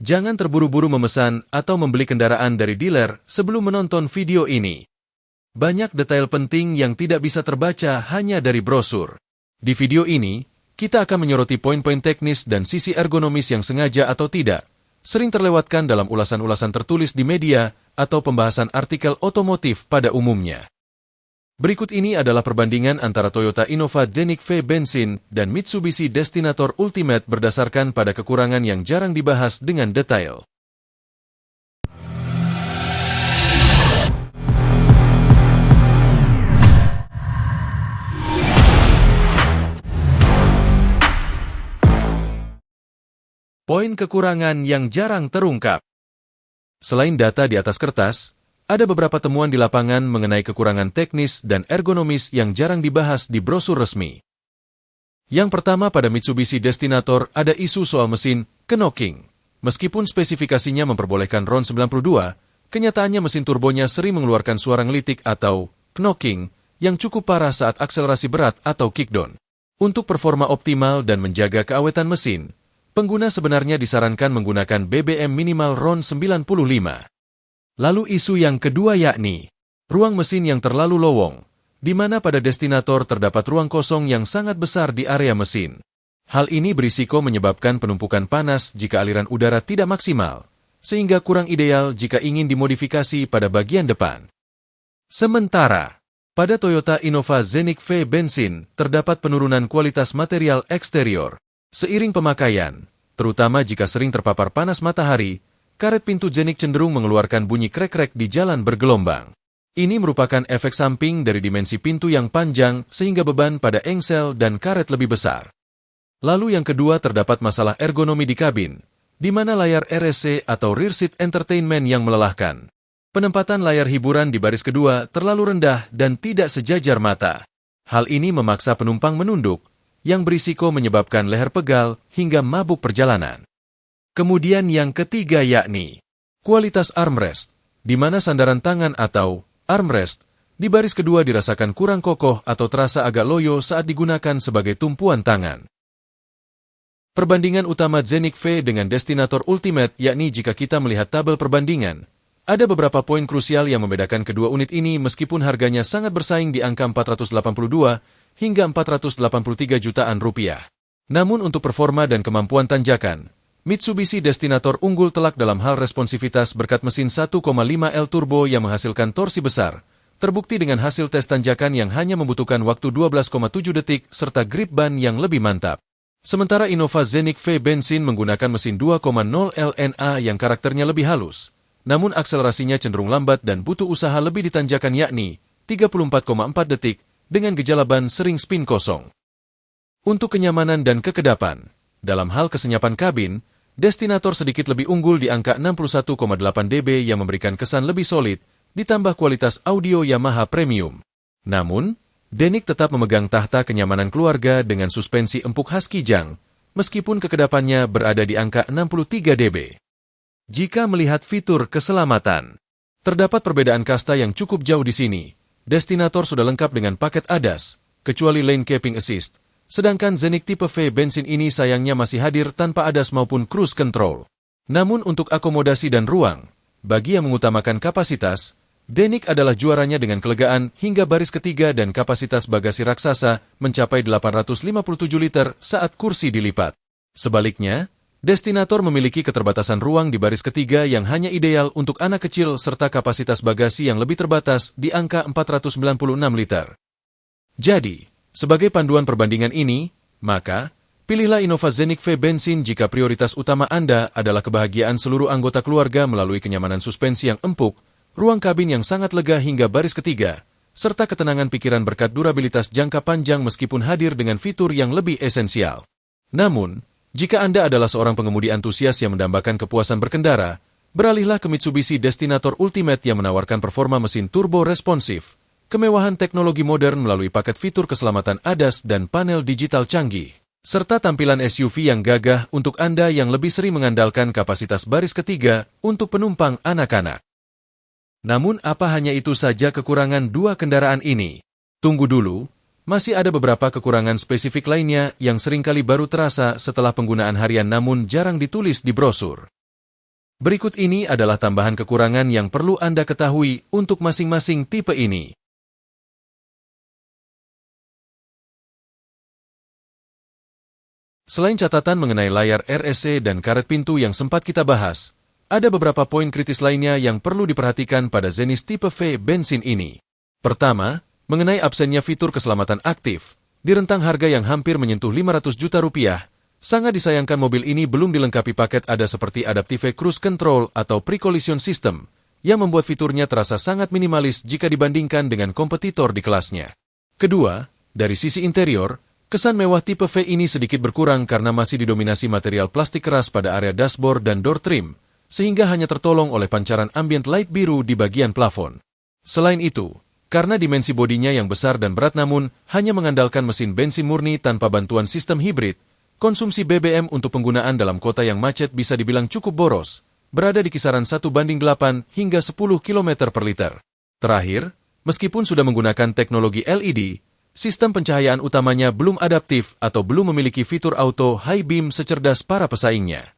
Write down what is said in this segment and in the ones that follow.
Jangan terburu-buru memesan atau membeli kendaraan dari dealer sebelum menonton video ini. Banyak detail penting yang tidak bisa terbaca hanya dari brosur. Di video ini, kita akan menyoroti poin-poin teknis dan sisi ergonomis yang sengaja atau tidak sering terlewatkan dalam ulasan-ulasan tertulis di media atau pembahasan artikel otomotif pada umumnya. Berikut ini adalah perbandingan antara Toyota Innova Scenic V bensin dan Mitsubishi Destinator Ultimate berdasarkan pada kekurangan yang jarang dibahas dengan detail. Poin kekurangan yang jarang terungkap. Selain data di atas kertas, ada beberapa temuan di lapangan mengenai kekurangan teknis dan ergonomis yang jarang dibahas di brosur resmi. Yang pertama, pada Mitsubishi Destinator ada isu soal mesin knocking. Meskipun spesifikasinya memperbolehkan RON 92, kenyataannya mesin turbonya sering mengeluarkan suara ngelitik atau knocking yang cukup parah saat akselerasi berat atau kickdown. Untuk performa optimal dan menjaga keawetan mesin, pengguna sebenarnya disarankan menggunakan BBM minimal RON 95. Lalu isu yang kedua yakni ruang mesin yang terlalu lowong, di mana pada Destinator terdapat ruang kosong yang sangat besar di area mesin. Hal ini berisiko menyebabkan penumpukan panas jika aliran udara tidak maksimal, sehingga kurang ideal jika ingin dimodifikasi pada bagian depan. Sementara, pada Toyota Innova Scenic V bensin terdapat penurunan kualitas material eksterior. Seiring pemakaian, terutama jika sering terpapar panas matahari, karet pintu Scenic cenderung mengeluarkan bunyi krek-krek di jalan bergelombang. Ini merupakan efek samping dari dimensi pintu yang panjang sehingga beban pada engsel dan karet lebih besar. Lalu yang kedua, terdapat masalah ergonomi di kabin, di mana layar RSC atau Rear Seat Entertainment yang melelahkan. Penempatan layar hiburan di baris kedua terlalu rendah dan tidak sejajar mata. Hal ini memaksa penumpang menunduk, yang berisiko menyebabkan leher pegal hingga mabuk perjalanan. Kemudian yang ketiga yakni kualitas armrest, di mana sandaran tangan atau armrest di baris kedua dirasakan kurang kokoh atau terasa agak loyo saat digunakan sebagai tumpuan tangan. Perbandingan utama Scenic V dengan Destinator Ultimate yakni jika kita melihat tabel perbandingan, ada beberapa poin krusial yang membedakan kedua unit ini meskipun harganya sangat bersaing di angka 482 hingga 483 jutaan rupiah. Namun untuk performa dan kemampuan tanjakan, Mitsubishi Destinator unggul telak dalam hal responsivitas berkat mesin 1,5L turbo yang menghasilkan torsi besar, terbukti dengan hasil tes tanjakan yang hanya membutuhkan waktu 12,7 detik serta grip ban yang lebih mantap. Sementara Innova Scenic V bensin menggunakan mesin 2,0 LNA yang karakternya lebih halus, namun akselerasinya cenderung lambat dan butuh usaha lebih di tanjakan yakni 34,4 detik dengan gejala ban sering spin kosong. Untuk kenyamanan dan kekedapan, dalam hal kesenyapan kabin, Destinator sedikit lebih unggul di angka 61,8 dB yang memberikan kesan lebih solid, ditambah kualitas audio Yamaha Premium. Namun, Scenic tetap memegang tahta kenyamanan keluarga dengan suspensi empuk khas Kijang, meskipun kekedapannya berada di angka 63 dB. Jika melihat fitur keselamatan, terdapat perbedaan kasta yang cukup jauh di sini. Destinator sudah lengkap dengan paket ADAS, kecuali Lane Keeping Assist. Sedangkan Scenic tipe V bensin ini sayangnya masih hadir tanpa ADAS maupun cruise control. Namun untuk akomodasi dan ruang, bagi yang mengutamakan kapasitas, Scenic adalah juaranya dengan kelegaan hingga baris ketiga dan kapasitas bagasi raksasa mencapai 857 liter saat kursi dilipat. Sebaliknya, Destinator memiliki keterbatasan ruang di baris ketiga yang hanya ideal untuk anak kecil serta kapasitas bagasi yang lebih terbatas di angka 496 liter. Jadi, sebagai panduan perbandingan ini, maka, pilihlah Innova Scenic V bensin jika prioritas utama Anda adalah kebahagiaan seluruh anggota keluarga melalui kenyamanan suspensi yang empuk, ruang kabin yang sangat lega hingga baris ketiga, serta ketenangan pikiran berkat durabilitas jangka panjang meskipun hadir dengan fitur yang lebih esensial. Namun, jika Anda adalah seorang pengemudi antusias yang mendambakan kepuasan berkendara, beralihlah ke Mitsubishi Destinator Ultimate yang menawarkan performa mesin turbo responsif, kemewahan teknologi modern melalui paket fitur keselamatan ADAS dan panel digital canggih, serta tampilan SUV yang gagah untuk Anda yang lebih sering mengandalkan kapasitas baris ketiga untuk penumpang anak-anak. Namun apa hanya itu saja kekurangan dua kendaraan ini? Tunggu dulu, masih ada beberapa kekurangan spesifik lainnya yang seringkali baru terasa setelah penggunaan harian namun jarang ditulis di brosur. Berikut ini adalah tambahan kekurangan yang perlu Anda ketahui untuk masing-masing tipe ini. Selain catatan mengenai layar RSC dan karet pintu yang sempat kita bahas, ada beberapa poin kritis lainnya yang perlu diperhatikan pada Zenith tipe V bensin ini. Pertama, mengenai absennya fitur keselamatan aktif. Di rentang harga yang hampir menyentuh 500 juta rupiah, sangat disayangkan mobil ini belum dilengkapi paket ADAS seperti Adaptive Cruise Control atau Pre-Collision System, yang membuat fiturnya terasa sangat minimalis jika dibandingkan dengan kompetitor di kelasnya. Kedua, dari sisi interior, kesan mewah tipe V ini sedikit berkurang karena masih didominasi material plastik keras pada area dashboard dan door trim, sehingga hanya tertolong oleh pancaran ambient light biru di bagian plafon. Selain itu, karena dimensi bodinya yang besar dan berat namun hanya mengandalkan mesin bensin murni tanpa bantuan sistem hibrid, konsumsi BBM untuk penggunaan dalam kota yang macet bisa dibilang cukup boros, berada di kisaran 1:8 hingga 10 km per liter. Terakhir, meskipun sudah menggunakan teknologi LED, sistem pencahayaan utamanya belum adaptif atau belum memiliki fitur auto high beam secerdas para pesaingnya.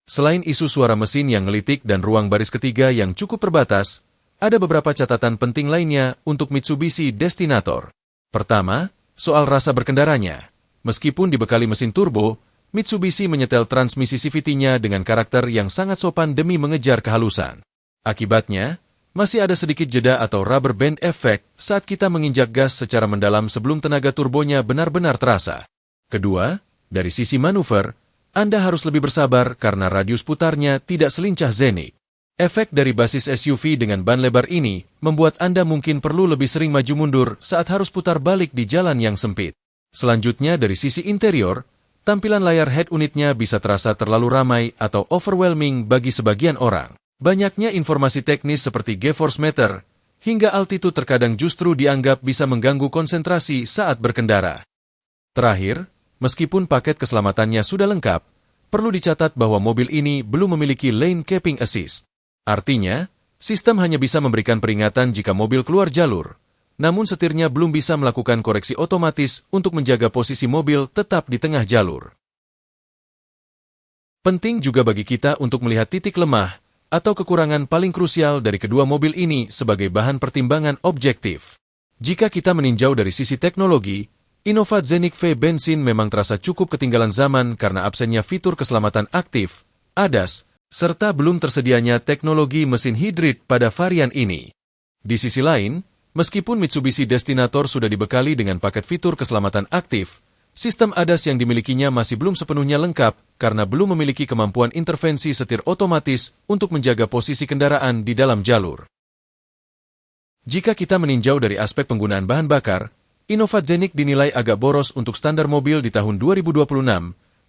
Selain isu suara mesin yang ngelitik dan ruang baris ketiga yang cukup terbatas, ada beberapa catatan penting lainnya untuk Mitsubishi Destinator. Pertama, soal rasa berkendaranya. Meskipun dibekali mesin turbo, Mitsubishi menyetel transmisi CVT-nya dengan karakter yang sangat sopan demi mengejar kehalusan. Akibatnya, masih ada sedikit jeda atau rubber band effect saat kita menginjak gas secara mendalam sebelum tenaga turbonya benar-benar terasa. Kedua, dari sisi manuver, Anda harus lebih bersabar karena radius putarnya tidak selincah Zenith. Efek dari basis SUV dengan ban lebar ini membuat Anda mungkin perlu lebih sering maju mundur saat harus putar balik di jalan yang sempit. Selanjutnya dari sisi interior, tampilan layar head unitnya bisa terasa terlalu ramai atau overwhelming bagi sebagian orang. Banyaknya informasi teknis seperti G-force meter hingga altitude terkadang justru dianggap bisa mengganggu konsentrasi saat berkendara. Terakhir, meskipun paket keselamatannya sudah lengkap, perlu dicatat bahwa mobil ini belum memiliki lane keeping assist. Artinya, sistem hanya bisa memberikan peringatan jika mobil keluar jalur, namun setirnya belum bisa melakukan koreksi otomatis untuk menjaga posisi mobil tetap di tengah jalur. Penting juga bagi kita untuk melihat titik lemah atau kekurangan paling krusial dari kedua mobil ini sebagai bahan pertimbangan objektif. Jika kita meninjau dari sisi teknologi, Innova Zenith V bensin memang terasa cukup ketinggalan zaman karena absennya fitur keselamatan aktif, ADAS, serta belum tersedianya teknologi mesin hibrid pada varian ini. Di sisi lain, meskipun Mitsubishi Destinator sudah dibekali dengan paket fitur keselamatan aktif, sistem ADAS yang dimilikinya masih belum sepenuhnya lengkap karena belum memiliki kemampuan intervensi setir otomatis untuk menjaga posisi kendaraan di dalam jalur. Jika kita meninjau dari aspek penggunaan bahan bakar, Innova Zenith dinilai agak boros untuk standar mobil di tahun 2026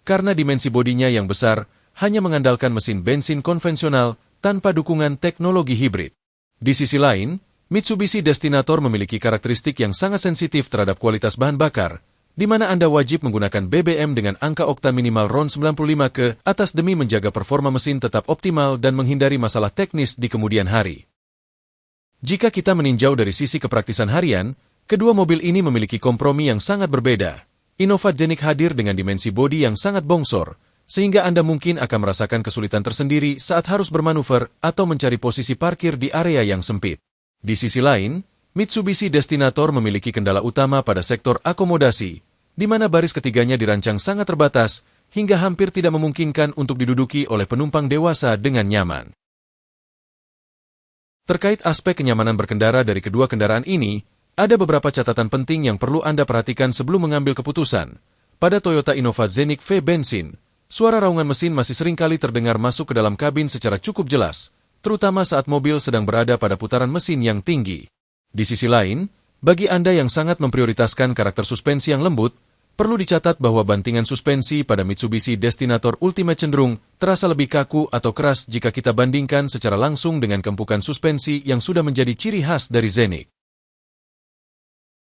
karena dimensi bodinya yang besar hanya mengandalkan mesin bensin konvensional tanpa dukungan teknologi hibrid. Di sisi lain, Mitsubishi Destinator memiliki karakteristik yang sangat sensitif terhadap kualitas bahan bakar, di mana Anda wajib menggunakan BBM dengan angka oktan minimal RON 95 ke atas demi menjaga performa mesin tetap optimal dan menghindari masalah teknis di kemudian hari. Jika kita meninjau dari sisi kepraktisan harian, kedua mobil ini memiliki kompromi yang sangat berbeda. Innova Zenith hadir dengan dimensi bodi yang sangat bongsor, sehingga Anda mungkin akan merasakan kesulitan tersendiri saat harus bermanuver atau mencari posisi parkir di area yang sempit. Di sisi lain, Mitsubishi Destinator memiliki kendala utama pada sektor akomodasi, di mana baris ketiganya dirancang sangat terbatas hingga hampir tidak memungkinkan untuk diduduki oleh penumpang dewasa dengan nyaman. Terkait aspek kenyamanan berkendara dari kedua kendaraan ini, ada beberapa catatan penting yang perlu Anda perhatikan sebelum mengambil keputusan. Pada Toyota Innova Zenith V bensin, suara raungan mesin masih seringkali terdengar masuk ke dalam kabin secara cukup jelas, terutama saat mobil sedang berada pada putaran mesin yang tinggi. Di sisi lain, bagi Anda yang sangat memprioritaskan karakter suspensi yang lembut, perlu dicatat bahwa bantingan suspensi pada Mitsubishi Destinator Ultimate cenderung terasa lebih kaku atau keras jika kita bandingkan secara langsung dengan keempukan suspensi yang sudah menjadi ciri khas dari Zenith.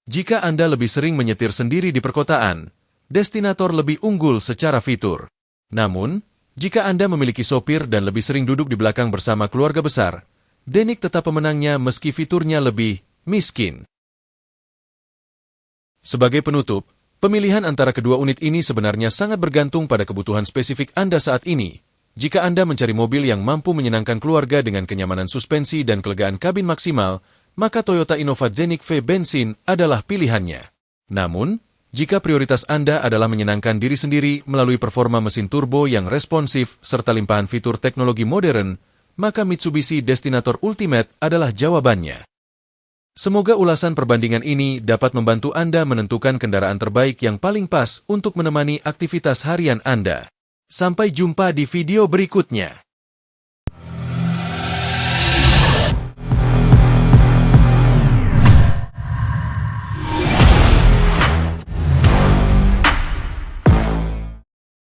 Jika Anda lebih sering menyetir sendiri di perkotaan, Destinator lebih unggul secara fitur. Namun, jika Anda memiliki sopir dan lebih sering duduk di belakang bersama keluarga besar, Zenith tetap pemenangnya meski fiturnya lebih miskin. Sebagai penutup, Pemilihan antara kedua unit ini sebenarnya sangat bergantung pada kebutuhan spesifik Anda saat ini. Jika Anda mencari mobil yang mampu menyenangkan keluarga dengan kenyamanan suspensi dan kelegaan kabin maksimal, maka Toyota Innova Scenic V bensin adalah pilihannya. Namun, jika prioritas Anda adalah menyenangkan diri sendiri melalui performa mesin turbo yang responsif serta limpahan fitur teknologi modern, maka Mitsubishi Destinator Ultimate adalah jawabannya. Semoga ulasan perbandingan ini dapat membantu Anda menentukan kendaraan terbaik yang paling pas untuk menemani aktivitas harian Anda. Sampai jumpa di video berikutnya.